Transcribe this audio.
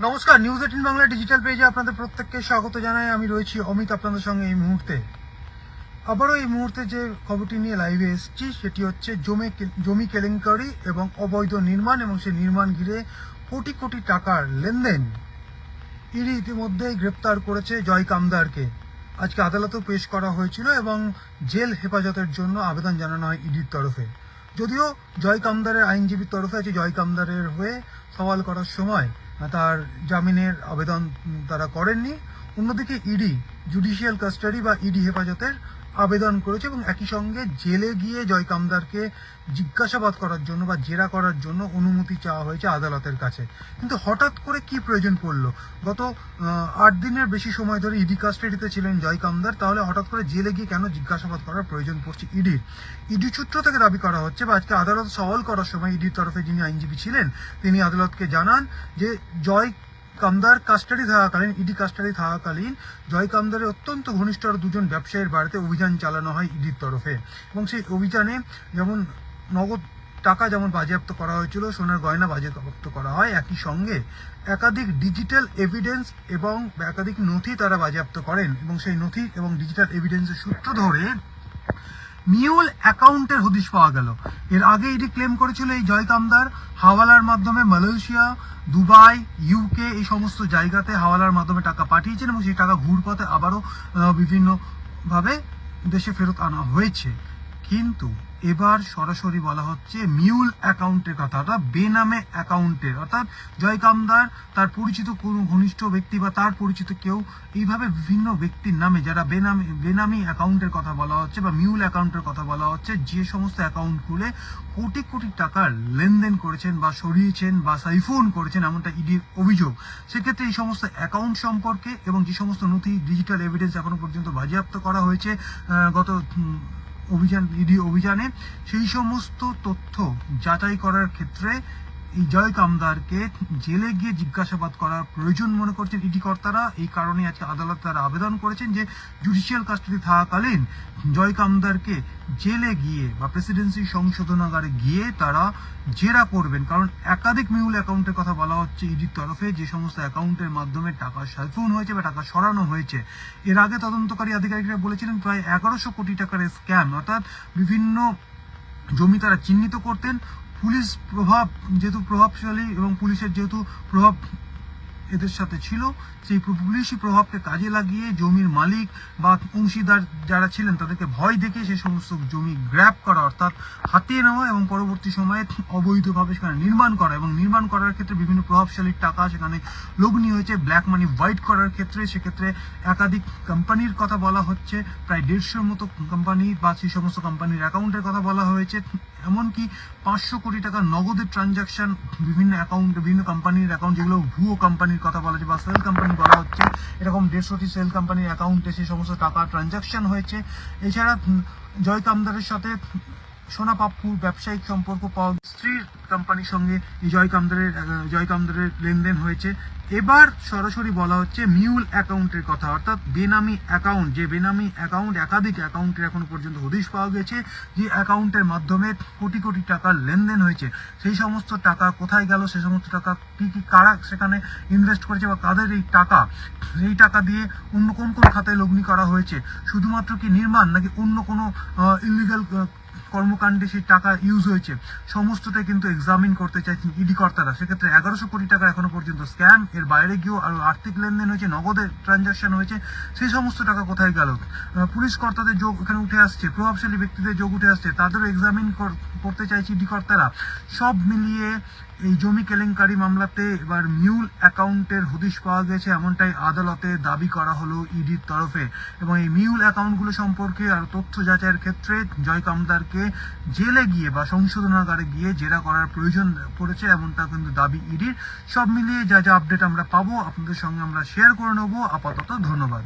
নমস্কার, news 18 Bangla digital পেজে আপনাদের প্রত্যেককে স্বাগত জানাই। আমি রয়েছি অমিত আপনাদের সঙ্গে এই মুহূর্তে। আবারও এই মুহূর্তে যে খবরটি নিয়ে লাইভে এসেছি সেটি হচ্ছে জমি কেলেঙ্কারি এবং অবৈধ নির্মাণ এবং সেই নির্মাণ ঘিরে কোটি কোটি টাকার লেনদেন। ইডি ইতিমধ্যেই গ্রেপ্তার করেছে জয় কামদারকে। আজকে আদালতেও পেশ করা হয়েছিল এবং জেল হেফাজতের জন্য আবেদন জানানো হয় ইডির তরফে। যদিও জয় কামদারের আইনজীবীর তরফে আছে জয় কামদারের হয়ে সওয়াল করার সময় তার জামিনের আবেদন তারা করেননি। অন্যদিকে ইডি জুডিশিয়াল কাস্টাডি বা ইডি হেফাজতের আবেদন করেছে এবং একই সঙ্গে জেলে গিয়ে জয় কামদারকে জিজ্ঞাসাবাদ করার জন্য বা জেরা করার জন্য অনুমতি চাওয়া হয়েছে আদালতের কাছে। কিন্তু হঠাৎ করে কি প্রয়োজন পড়লো? গত 8 দিনের বেশি সময় ধরে ইডি কাস্টাডিতে ছিলেন জয় কামদার, তাহলে হঠাৎ করে জেলে গিয়ে কেন জিজ্ঞাসাবাদ করার প্রয়োজন পড়ছে ইডির? ইডি সূত্র থেকে দাবি করা হচ্ছে বা আজকে আদালত সওয়াল করার সময় ইডির তরফে যিনি আইনজীবী ছিলেন তিনি আদালতকে জানান যে জয় কামদার কাস্টাডি থাকাকালীন ইডি কাস্টাডি থাকাকালীন জয় কামদারের অত্যন্ত ঘনিষ্ঠ আর দুজন ব্যবসায়ীর বাড়িতে অভিযান চালানো হয় ইডির তরফে এবং সেই অভিযানে যেমন নগদ টাকা যেমন বাজেয়াপ্ত করা হয়েছিল, সোনার গয়না বাজেয়াপ্ত করা হয়, একই সঙ্গে একাধিক ডিজিটাল এভিডেন্স এবং একাধিক নথি তারা বাজেয়াপ্ত করেন এবং সেই নথি এবং ডিজিটাল এভিডেন্সের সূত্র ধরে মিউল অ্যাকাউন্টের হদিশ পাওয়া গেল। এর আগে ইডি ক্লেম করেছিল এই জয় কামদার হাওয়ালার মাধ্যমে মালয়েশিয়া, দুবাই, ইউকে এই সমস্ত জায়গাতে হাওয়ালার মাধ্যমে টাকা পাঠিয়েছেন এবং সেই টাকা ঘুরপথে আবারও বিভিন্নভাবে দেশে ফেরত আনা হয়েছে। কিন্তু এবার সরাসরি বলা হচ্ছে মিউল অ্যাকাউন্টের কথা, অর্থাৎ বেনামে অ্যাকাউন্টের, অর্থাৎ জয় কামদার তার পরিচিত কোনো ঘনিষ্ঠ ব্যক্তি বা তার পরিচিত কেউ এইভাবে বিভিন্ন ব্যক্তির নামে যারা বেনামি অ্যাকাউন্টের কথা বলা হচ্ছে বা মিউল অ্যাকাউন্টের কথা বলা হচ্ছে, যে সমস্ত অ্যাকাউন্ট খুলে কোটি কোটি টাকার লেনদেন করেছেন বা সরিয়েছেন বা সাইফোন করেছেন এমনটা ইডির অভিযোগ। সেক্ষেত্রে এই সমস্ত অ্যাকাউন্ট সম্পর্কে এবং যে সমস্ত নথি ডিজিটাল এভিডেন্স এখনো পর্যন্ত বাজেয়াপ্ত করা হয়েছে গত ইডি অভিযানে, সেই সমস্ত তথ্য যাচাই করার ক্ষেত্রে এই জয় কামদারকে জেলে গিয়ে জিজ্ঞাসাবাদ করার প্রয়োজন মনে করছেন ইডি কর্তারা। এই কারণে আজকে আদালত তারা আবেদন করেছেন যে জুডিশিয়াল কাস্টাডি থাকাকালীন জয় কামদারকে জেলে গিয়ে বা প্রেসিডেন্সি সংশোধনাগারে গিয়ে তারা জেরা করবেন। কারণ একাধিক মিউল অ্যাকাউন্টের কথা বলা হচ্ছে ইডির তরফে, যে সমস্ত অ্যাকাউন্টের মাধ্যমে টাকা সাইফোন হয়েছে বা টাকা সরানো হয়েছে। এর আগে তদন্তকারী আধিকারিকরা বলেছিলেন প্রায় 1100 কোটি টাকার স্ক্যাম, অর্থাৎ বিভিন্ন জমি তারা চিহ্নিত করতেন। পুলিশ যেহেতু প্রভাবশালী এবং পুলিশের যেহেতু প্রভাব এদের সাথে ছিল, সেই পুলিশি প্রভাবকে কাজে লাগিয়ে জমির মালিক বা অংশীদার যারা ছিলেন তাদেরকে ভয় দেখে সেই সমস্ত জমি গ্র্যাব করা, অর্থাৎ হাতিয়ে নেওয়া এবং পরবর্তী সময়ে অবৈধভাবে সেখানে নির্মাণ করা এবং নির্মাণ করার ক্ষেত্রে বিভিন্ন প্রভাবশালীর টাকা সেখানে লগ্নি হয়েছে ব্ল্যাক মানি হোয়াইট করার ক্ষেত্রে। সেক্ষেত্রে একাধিক কোম্পানির কথা বলা হচ্ছে, প্রায় 150-র মতো কোম্পানি বা সেই সমস্ত কোম্পানির অ্যাকাউন্টের কথা বলা হয়েছে। এমনকি 500 কোটি টাকা নগদের ট্রানজাকশন বিভিন্ন অ্যাকাউন্ট, বিভিন্ন কোম্পানির অ্যাকাউন্ট যেগুলো ভুয়ো কোম্পানির কথা বলা হচ্ছে বা সেল কোম্পানি বলা হচ্ছে, এরকম 150টি সেল কোম্পানির অ্যাকাউন্টে সেই সমস্ত টাকা ট্রানজাকশন হয়েছে। এছাড়া জয় কামদারের সাথে সোনা পাপ্পুর ব্যবসায়িক সম্পর্ক পাওয়া স্ত্রীর কোম্পানির সঙ্গে এই জয় কামদারের লেনদেন হয়েছে। এবার সরাসরি বলা হচ্ছে মিউল অ্যাকাউন্টের কথা, অর্থাৎ বেনামি অ্যাকাউন্ট, যে বেনামি অ্যাকাউন্ট একাধিক অ্যাকাউন্টের এখনো পর্যন্ত হদিশ পাওয়া গেছে, যে অ্যাকাউন্টের মাধ্যমে কোটি কোটি টাকার লেনদেন হয়েছে। সেই সমস্ত টাকা কোথায় গেল, সেই সমস্ত টাকা কি কারা সেখানে ইনভেস্ট করেছে বা কাদের এই টাকা দিয়ে অন্য কোন কোন খাতায় লগ্নি করা হয়েছে, শুধুমাত্র কি নির্মাণ নাকি অন্য কোনো ইলিগাল কর্মকাণ্ডে সেই টাকা ইউজ হয়েছে, সমস্তটাই কিন্তু এক্সামিন করতে চাইছেন ইডি কর্তারা। সেক্ষেত্রে 1100 কোটি টাকা এখনো পর্যন্ত স্ক্যাম, এর বাইরে গিয়েও আরো আর্থিক লেনদেন হয়েছে, নগদের ট্রানজাকশন হয়েছে, সেই সমস্ত টাকা কোথায় গেল। পুলিশ কর্তাদের যোগ এখানে উঠে আসছে, প্রভাবশালী ব্যক্তিদের যোগ উঠে আসছে, তাদেরও এক্সামিন করতে চাইছে ইডি কর্তারা। সব মিলিয়ে এই জমি কেলেঙ্কারি মামলাতে এবার মিউল অ্যাকাউন্টের হদিশ পাওয়া গেছে এমনটাই আদালতে দাবি করা হলো ইডির তরফে। এবং এই মিউল অ্যাকাউন্টগুলো সম্পর্কে আর তথ্য যাচাইয়ের ক্ষেত্রে জয় কামদারকে জেলে গিয়ে বা সংশোধনাগারে গিয়ে জেরা করার প্রয়োজন পড়েছে এমনটা কিন্তু দাবি ইডির। সব মিলিয়ে যা যা আপডেট আমরা পাবো আপনাদের সঙ্গে আমরা শেয়ার করে নেবো। আপাতত ধন্যবাদ।